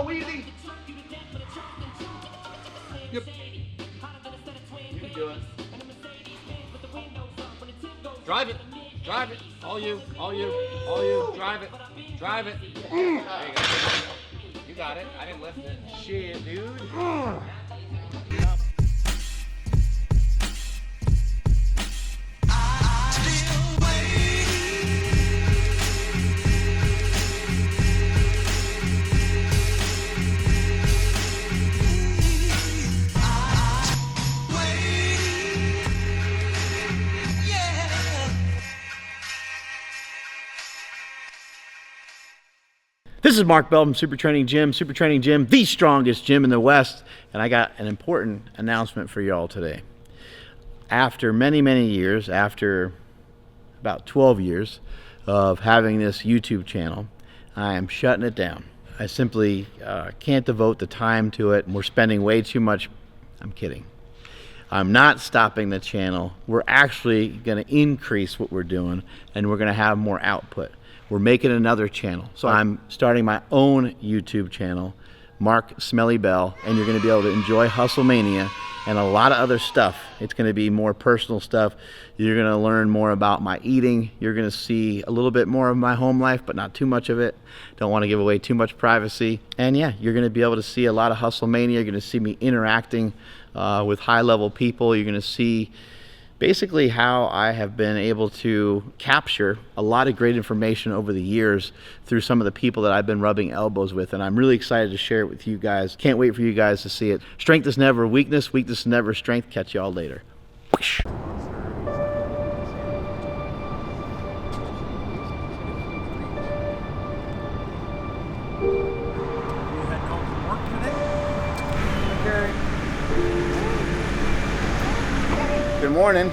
go, easy. Yep. You can do it. Drive it. Drive it. All you. All you. All you. Drive it. Drive it. There you go. You got it. I didn't lift it. Shit, dude. This is Mark Bell from SuperTraining Gym. SuperTraining Gym, the strongest gym in the West. And I got an important announcement for y'all today. After many, many years, after about 12 years of having this YouTube channel, I am shutting it down. I simply can't devote the time to it. We're spending way too much. I'm kidding. I'm not stopping the channel. We're actually going to increase what we're doing, and we're going to have more output. We're making another channel. So I'm starting my own YouTube channel, Mark Smelly Bell, and you're gonna be able to enjoy Hustlemania and a lot of other stuff. It's gonna be more personal stuff. You're gonna learn more about my eating. You're gonna see a little bit more of my home life, but not too much of it. Don't wanna give away too much privacy. And yeah, you're gonna be able to see a lot of Hustlemania. You're gonna see me interacting with high-level people. You're gonna see basically how I have been able to capture a lot of great information over the years through some of the people that I've been rubbing elbows with, and I'm really excited to share it with you guys. Can't wait for you guys to see it. Strength is never weakness, weakness is never strength. Catch y'all later. Whoosh. Good morning.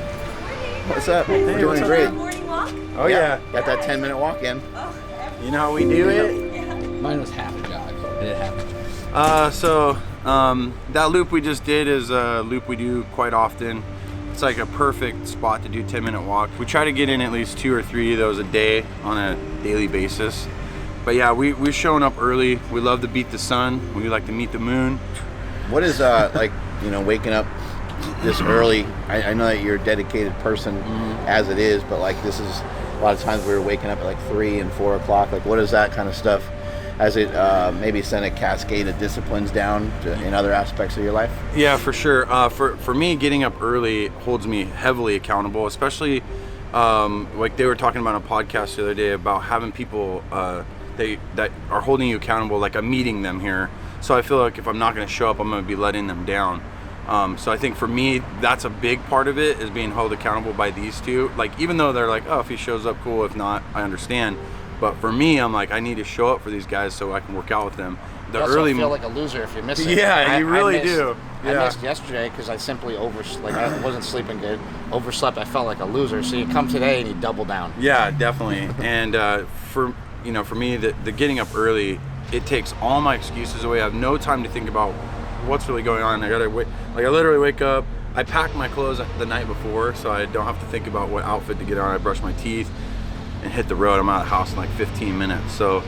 What's up? Hey, Doing great. Morning walk? Oh yeah. Got that 10-minute walk in. Oh, You know how we do it? yeah. Mine was half a jog. I did half a jog. That loop we just did is a loop we do quite often. It's like a perfect spot to do 10-minute walk. We try to get in at least 2 or 3 of those a day on a daily basis. But yeah, we're showing up early. We love to beat the sun. We like to meet the moon. What is like, you know, waking up this early? I know that you're a dedicated person as it is, but like this is a lot of times we're waking up at like 3 and 4 o'clock. Like what is that kind of stuff? Has it maybe sent a cascade of disciplines down in other aspects of your life? Yeah, for sure. For me, getting up early holds me heavily accountable, especially like they were talking about on a podcast the other day about having people that are holding you accountable, like I'm meeting them here. So I feel like if I'm not going to show up, I'm going to be letting them down. So I think for me, that's a big part of it, is being held accountable by these two. Like, even though they're like, oh, if he shows up, cool. If not, I understand. But for me, I'm like, I need to show up for these guys so I can work out with them. You also feel like a loser if you miss it. Yeah, you really do. Yeah. I missed yesterday because I simply I wasn't sleeping good. Overslept. I felt like a loser. So you come today and you double down. Yeah, definitely. And for me, the getting up early, it takes all my excuses away. I have no time to think about what's really going on. I gotta wait. Like I literally wake up. I pack my clothes the night before, so I don't have to think about what outfit to get on. I brush my teeth and hit the road. I'm out of the house in like 15 minutes. So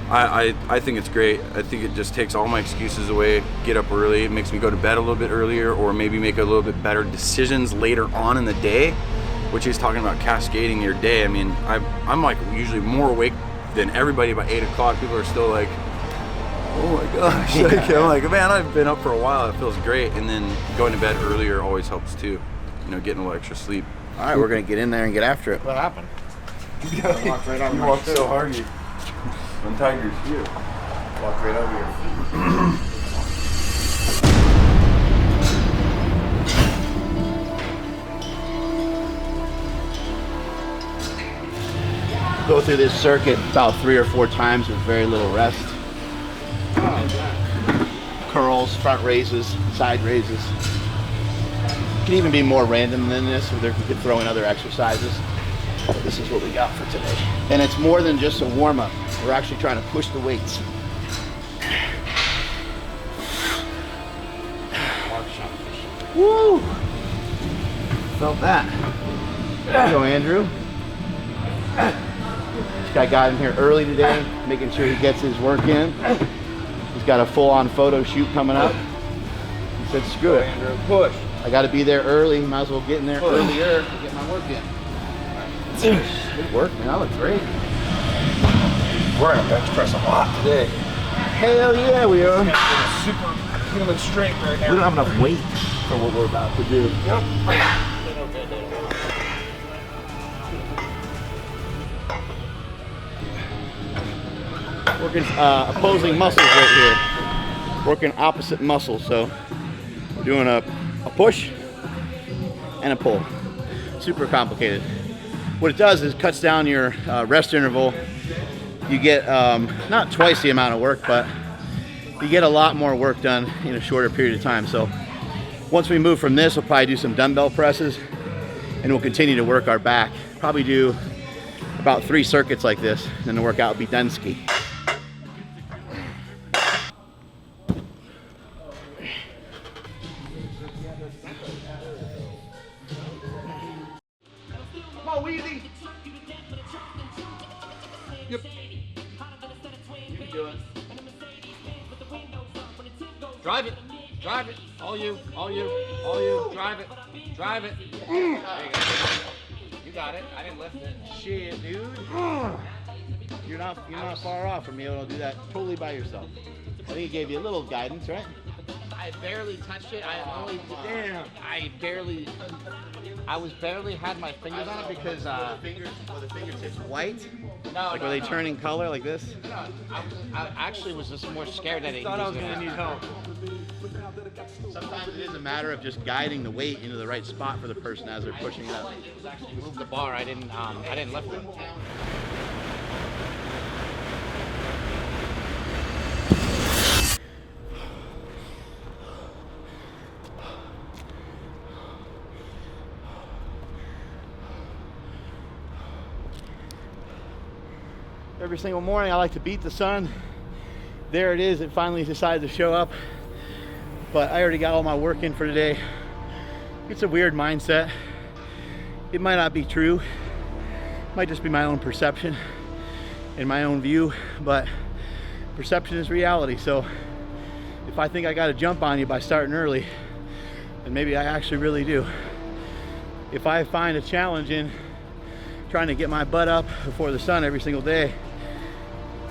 I think it's great. I think it just takes all my excuses away. Get up early. It makes me go to bed a little bit earlier, or maybe make a little bit better decisions later on in the day, which he's talking about cascading your day. I mean, I'm like usually more awake than everybody by 8 o'clock. People are still like, oh my gosh. Like, I'm like, man, I've been up for a while. It feels great. And then going to bed earlier always helps too. You know, getting a little extra sleep. All right, we're gonna get in there and get after it. What happened? You walked so hard, you untied your shoe. Walk right over here. Go through this circuit about 3 or 4 times with very little rest. Curls, front raises, side raises. It can even be more random than this, or we could throw in other exercises. But this is what we got for today. And it's more than just a warm-up. We're actually trying to push the weights. Woo! Felt that. There you go, Andrew. This guy got in here early today, making sure he gets his work in. He's got a full-on photo shoot coming up. He said, screw it. Andrew, push. I got to be there early. Might as well get in there earlier to get my work in. Good work, man. That looks great. We're gonna bench press a lot today. Hell yeah, we are. Superhuman strength right now. We don't have enough weight for what we're about to do. Yep. Working opposing muscles right here. Working opposite muscles. So we're doing a push and a pull. Super complicated. What it does is cuts down your rest interval. You get not twice the amount of work, but you get a lot more work done in a shorter period of time. So once we move from this, we'll probably do some dumbbell presses, and we'll continue to work our back. Probably do about 3 circuits like this, and then the workout will be done ski. Come on, Weezy. Yep. You can do it. Drive it. Drive it. All you. All you. All you. Drive it. Drive it. There you go. You got it. I didn't lift it. Shit, dude. You're not far off from being able to do that totally by yourself. I think it gave you a little guidance, right? I barely touched it. I only Damn. I was barely had my fingers on it because Were the fingertips white? no, Like no, were they no. turning color like this? No, I actually was just more scared that it Thought I was gonna need help. Sometimes it is a matter of just guiding the weight into the right spot for the person as they're pushing it up. actually move the bar. I didn't lift it. Every single morning I like to beat the sun. There it is, it finally decided to show up. But I already got all my work in for today. It's a weird mindset. It might not be true. It might just be my own perception and my own view, but perception is reality. So if I think I got a jump on you by starting early, then maybe I actually really do. If I find a challenge in trying to get my butt up before the sun every single day,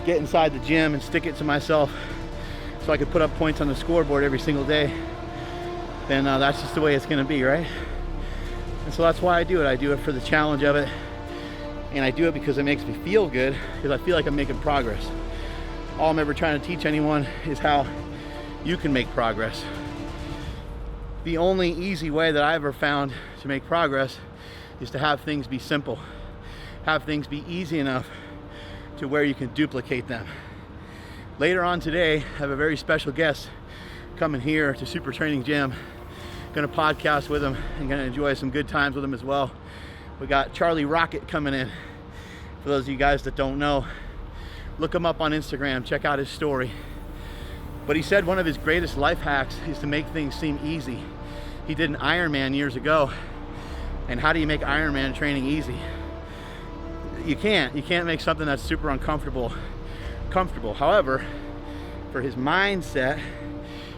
get inside the gym and stick it to myself so I could put up points on the scoreboard every single day, then that's just the way it's gonna be, right? And so that's why I do it. I do it for the challenge of it, and I do it because it makes me feel good, because I feel like I'm making progress. All I'm ever trying to teach anyone is how you can make progress. The only easy way that I ever found to make progress is to have things be simple, have things be easy enough to where you can duplicate them. Later on today, I have a very special guest coming here to SuperTraining Gym. Gonna podcast with him and gonna enjoy some good times with him as well. We got Charlie Rocket coming in. For those of you guys that don't know, look him up on Instagram, check out his story. But he said one of his greatest life hacks is to make things seem easy. He did an Ironman years ago. And how do you make Ironman training easy? You can't make something that's super uncomfortable comfortable. However, for his mindset,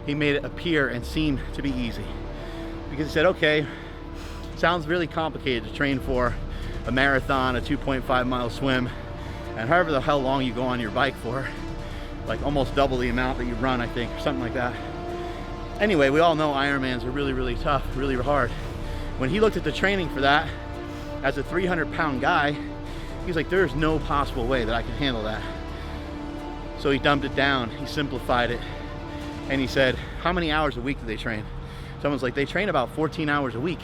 he made it appear and seem to be easy. Because he said, okay, sounds really complicated to train for a marathon, a 2.5 mile swim, and however the hell long you go on your bike for, like almost double the amount that you run, I think, or something like that. Anyway, we all know Ironmans are really, really tough, really hard. When he looked at the training for that, as a 300-pound guy, he's like, there's no possible way that I can handle that. So he dumbed it down, he simplified it, and he said, how many hours a week do they train? Someone's like, they train about 14 hours a week.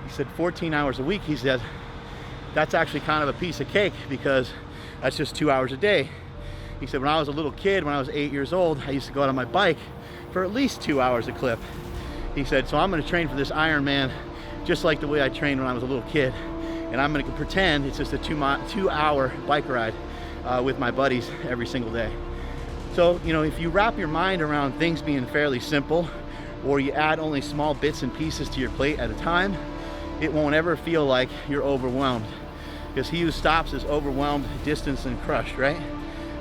He said, 14 hours a week, he said, that's actually kind of a piece of cake because that's just 2 hours a day. He said, when I was a little kid, when I was 8 years old, I used to go out on my bike for at least 2 hours a clip. He said, so I'm gonna train for this Ironman just like the way I trained when I was a little kid. And I'm gonna pretend it's just a 2 hour bike ride with my buddies every single day. So, you know, if you wrap your mind around things being fairly simple, or you add only small bits and pieces to your plate at a time, it won't ever feel like you're overwhelmed. Because he who stops is overwhelmed, distanced, and crushed, right?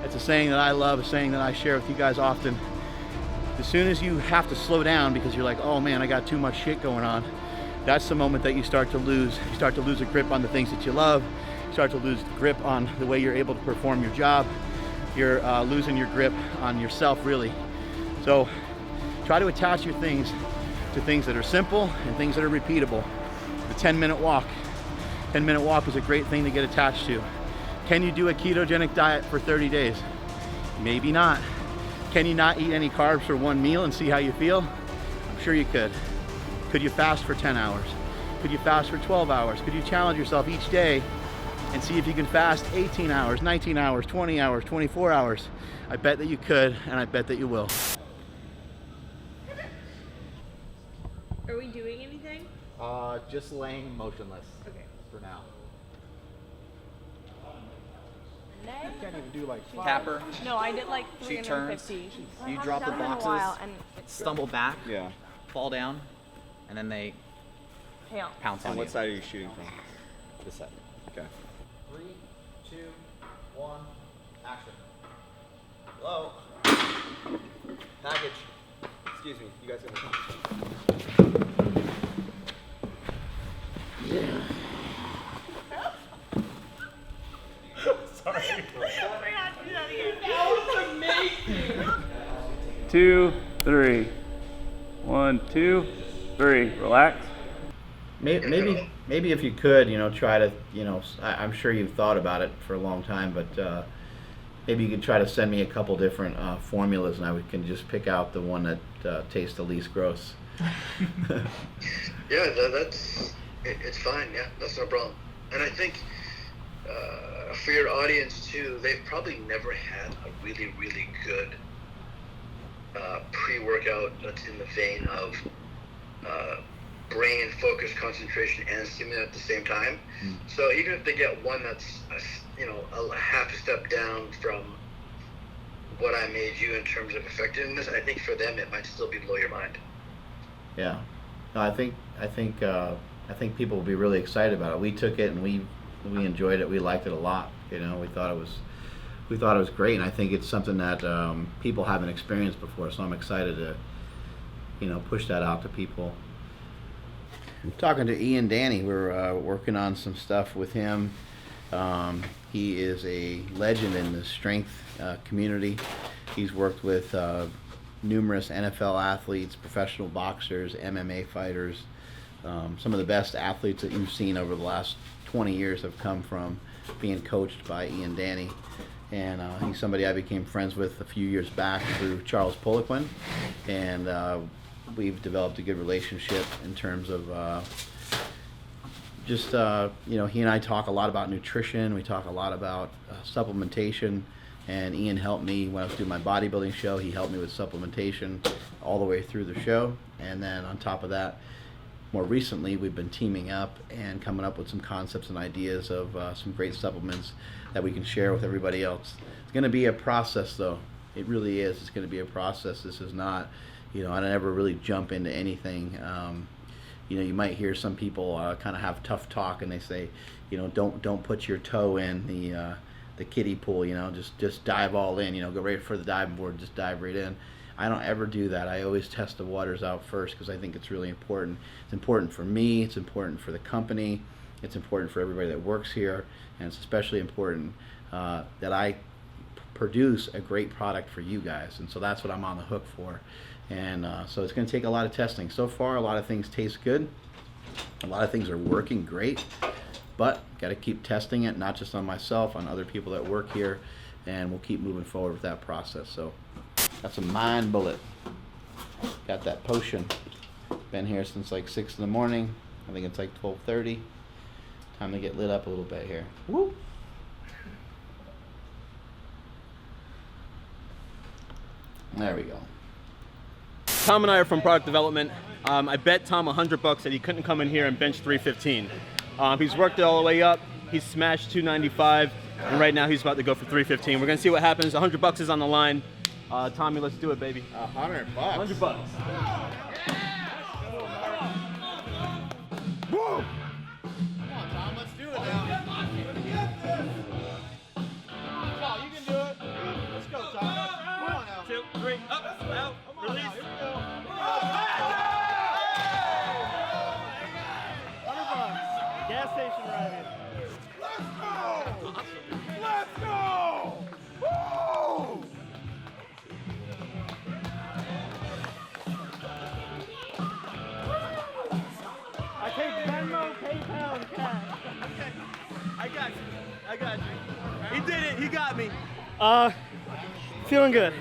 It's a saying that I love, a saying that I share with you guys often. As soon as you have to slow down because you're like, oh man, I got too much shit going on, that's the moment that you start to lose. You start to lose a grip on the things that you love. You start to lose the grip on the way you're able to perform your job. You're losing your grip on yourself, really. So try to attach your things to things that are simple and things that are repeatable. The 10-minute walk. 10-minute walk is a great thing to get attached to. Can you do a ketogenic diet for 30 days? Maybe not. Can you not eat any carbs for one meal and see how you feel? I'm sure you could. Could you fast for 10 hours? Could you fast for 12 hours? Could you challenge yourself each day and see if you can fast 18 hours, 19 hours, 20 hours, 24 hours? I bet that you could, and I bet that you will. Are we doing anything? Just laying motionless. Okay. For now. Leg? Can't even do like Tapper, No, I did like She 350. you drop the I've done it in a boxes, while, and stumble back, Yeah. fall down, and then they yeah. pounce on And you. what side are you shooting from? This side. Okay. 3, 2, 1, action. Hello. Package. Excuse me, you guys gonna Two, three. 1, 2, 3. Relax. Maybe if you could, try to, I'm sure you've thought about it for a long time, but maybe you could try to send me a couple different formulas, and I can just pick out the one that tastes the least gross. Yeah, it's fine. Yeah, that's no problem. And I think for your audience too, they've probably never had a really, really good pre-workout that's in the vein of brain focus, concentration, and stimulant at the same time. So even if they get one that's a half a step down from what I made you in terms of effectiveness, I think for them it might still be blow your mind. Yeah, no, I think people will be really excited about it. We took it and we enjoyed it. We liked it a lot. We thought it was great, and I think it's something that people haven't experienced before. So I'm excited to push that out to people. I'm talking to Ian Danny. We're working on some stuff with him. He is a legend in the strength community. He's worked with numerous NFL athletes, professional boxers, MMA fighters. Some of the best athletes that you've seen over the last 20 years have come from being coached by Ian Danny. And he's somebody I became friends with a few years back through Charles Poliquin. And we've developed a good relationship in terms of he and I talk a lot about nutrition. We talk a lot about supplementation. And Ian helped me when I was doing my bodybuilding show. He helped me with supplementation all the way through the show. And then on top of that, more recently, we've been teaming up and coming up with some concepts and ideas of some great supplements that we can share with everybody else. It's going to be a process, though. It really is. It's going to be a process. This is not, I don't ever really jump into anything. You might hear some people kind of have tough talk, and they say, don't put your toe in the kiddie pool. Just dive all in. Go right for the diving board. Just dive right in. I don't ever do that. I always test the waters out first because I think it's really important. It's important for me. It's important for the company. It's important for everybody that works here, and it's especially important that I produce a great product for you guys. And so that's what I'm on the hook for. And so it's going to take a lot of testing. So far, a lot of things taste good. A lot of things are working great, but got to keep testing it, not just on myself, on other people that work here, and we'll keep moving forward with that process. So that's a mind bullet. Got that potion. Been here since like 6 in the morning. I think it's like 12:30. Time to get lit up a little bit here. Woo! There we go. Tom and I are from product development. I bet Tom $100 that he couldn't come in here and bench 315. He's worked it all the way up. He's smashed 295, and right now he's about to go for 315. We're gonna see what happens. $100 is on the line. Tommy, let's do it, baby. $100. $100. Woo! Come on, Tom, let's do it now. Come on, you can do it. 2, 3, up, out, release. 100 bucks. Gas station riding. Let's go! Let's go! Woo! I take Venmo, PayPal, and cash. I got you. He did it. He got me. Feeling good.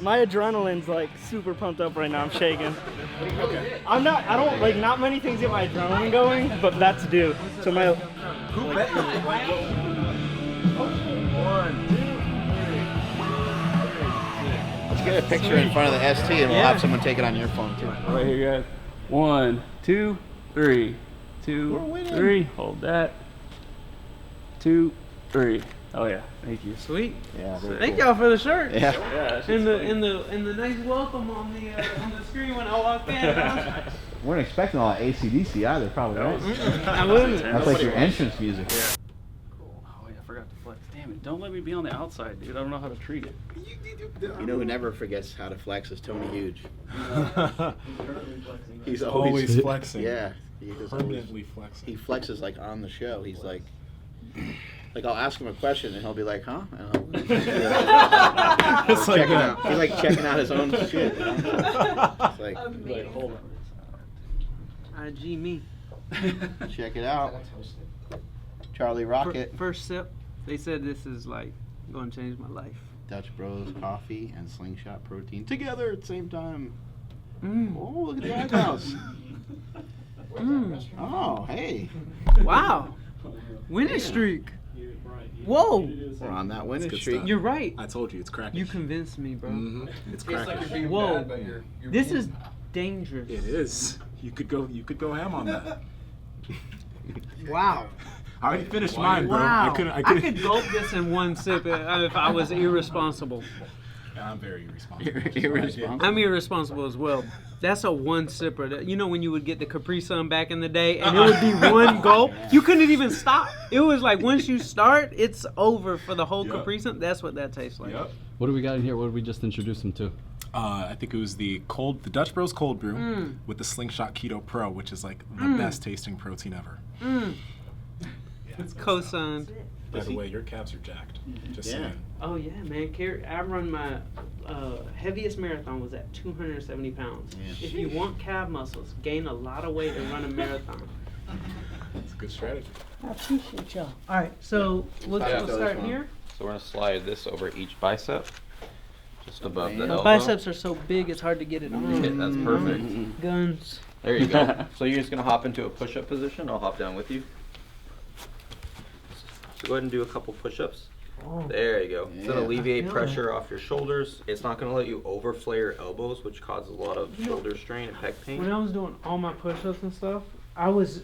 My adrenaline's like super pumped up right now. I'm shaking. I don't like, not many things get my adrenaline going, but that's due. So my. Let's get a picture in front of the ST and we'll have someone take it on your phone too. Right here, guys. 1, 2, 3. 2, 3. Hold that. 2, 3. Oh yeah, thank you. Sweet. Yeah. Thank y'all for the shirt. Yeah. And the nice welcome on the screen when I walked in. Weren't expecting all that ACDC either, probably, right? I wouldn't. That's like your entrance music. Cool. Oh yeah, I forgot to flex. Damn it! Don't let me be on the outside, dude. I don't know how to treat it. You know who never forgets how to flex is Tony Huge. He's Always flexing. Yeah. He is Permanently flexing. He flexes like on the show. He's like I'll ask him a question and he'll be like, huh? And It's like that. He's like checking out his own shit. You know? It's like, Hold on. IG me. check it out. Charlie Rocket. First sip, they said this is like going to change my life. Dutch Bros coffee and Slingshot protein together at the same time. Oh, look at the eyebrows. Oh, hey. Wow. Winning streak. Whoa. We're on that winning good streak. stuff. You're right. I told you, it's cracking. You convinced me, bro. It's cracking. Whoa. This is dangerous. It is. You could go ham on that. Wow. I already finished mine, bro. Wow. I I could gulp this in one sip if I was irresponsible. I'm very irresponsible. Irresponsible. I'm irresponsible as well. That's a one sipper. You know when you would get the Capri Sun back in the day and it would be one gulp? You couldn't even stop. It was like once you start, it's over for the whole Capri Sun. That's what that tastes like. Yep. What do we got in here? What did we just introduce him to? I think it was the Dutch Bros cold brew with the Slingshot Keto Pro, which is like the best tasting protein ever. It's co-signed. By the way, your calves are jacked. Just saying. Oh yeah, man. I run my heaviest marathon was at 270 pounds. Yeah. If you want calf muscles, gain a lot of weight and run a marathon. That's a good strategy. I appreciate y'all. All right, so we'll start here. So we're gonna slide this over each bicep, just above the My elbow. biceps are so big, it's hard to get it on. Okay, that's perfect. Guns. There you go. So you're just gonna hop into a push-up position. I'll hop down with you. So go ahead and do a couple push-ups. There you go. It's gonna alleviate pressure off your shoulders. It's not gonna let you overflay your elbows, which causes a lot of shoulder strain and pec pain. When I was doing all my push-ups and stuff,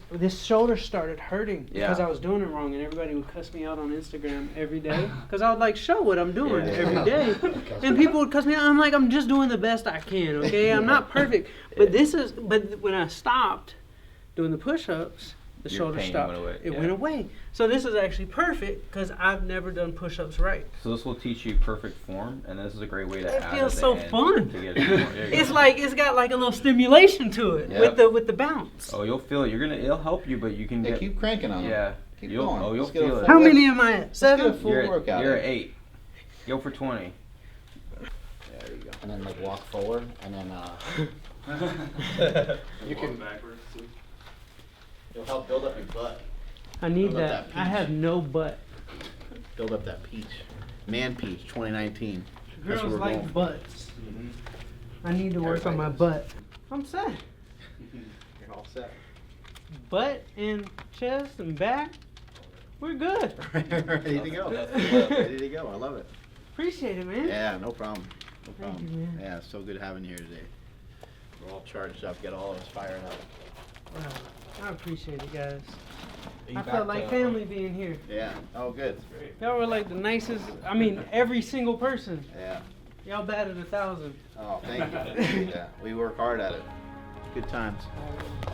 this shoulder started hurting because I was doing it wrong, and everybody would cuss me out on Instagram every day because I would like show what I'm doing every day, and people would cuss me out. I'm like, I'm just doing the best I can, okay? I'm not perfect, but but when I stopped doing the push-ups, the Your shoulder pain stopped. went away, It went away. So this is actually perfect because I've never done push-ups right. So this will teach you perfect form, and this is a great way to It add feels at the so end fun. to get it more. There you It's go. like it's got like a little stimulation to it with the bounce. Oh, you'll feel it. It'll help you, but you can get. Keep cranking on them. Yeah. Keep You'll going. you'll Let's get a feel it. full How many am I at? 7? Full workout. You're at 8. Go for 20. There you go. And then like walk forward, and then You can backwards too. It'll help build up your butt. I need Build up that. that I have no butt. Build up that peach. Man peach 2019. That's Girls what we're like going for. butts. I need to work on my butt. I'm set. You're all set. Butt and chest and back. We're good. Ready to go. Ready to go. I love it. Appreciate it, man. Yeah, no problem. No problem. Thank you, man. Yeah, it's so good having you here today. We're all charged up. Get all of us fired up. Wow. I appreciate it, guys. I felt like family being here. Yeah. Oh, good. Y'all were like the nicest. I mean, every single person. Yeah. Y'all batted 1,000. Oh, thank you. Yeah, we work hard at it. Good times.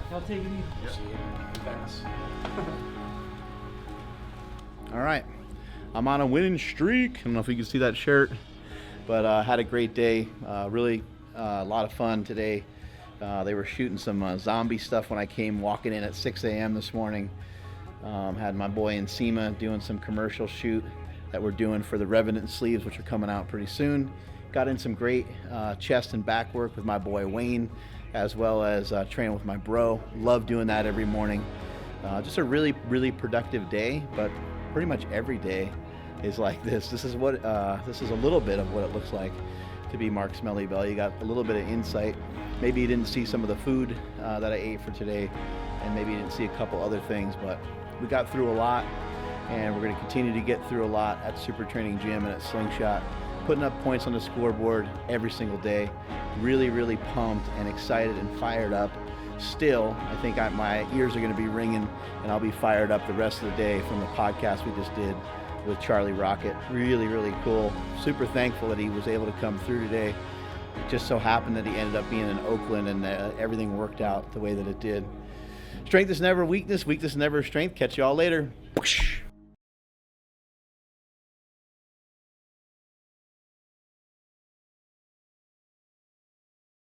Y'all take it easy. All right. I'm on a winning streak. I don't know if you can see that shirt, But had a great day. Really a lot of fun today. They were shooting some zombie stuff when I came walking in at 6 a.m. this morning. Had my boy Nsima doing some commercial shoot that we're doing for the Revenant sleeves, which are coming out pretty soon. Got in some great chest and back work with my boy Wayne, as well as training with my bro. Love doing that every morning. Just a really, really productive day, but pretty much every day is like this. This is a little bit of what it looks like to be Mark Smelly Bell. You got a little bit of insight. Maybe you didn't see some of the food that I ate for today, and maybe you didn't see a couple other things, but we got through a lot, and we're going to continue to get through a lot at SuperTraining Gym and at Slingshot, putting up points on the scoreboard every single day. Really, really pumped and excited and fired up. Still, I think my ears are going to be ringing, and I'll be fired up the rest of the day from the podcast we just did with Charlie Rocket. Really, really cool. Super thankful that he was able to come through today. It just so happened that he ended up being in Oakland, and everything worked out the way that it did. Strength is never weakness. Weakness is never strength. Catch you all later. Whoosh.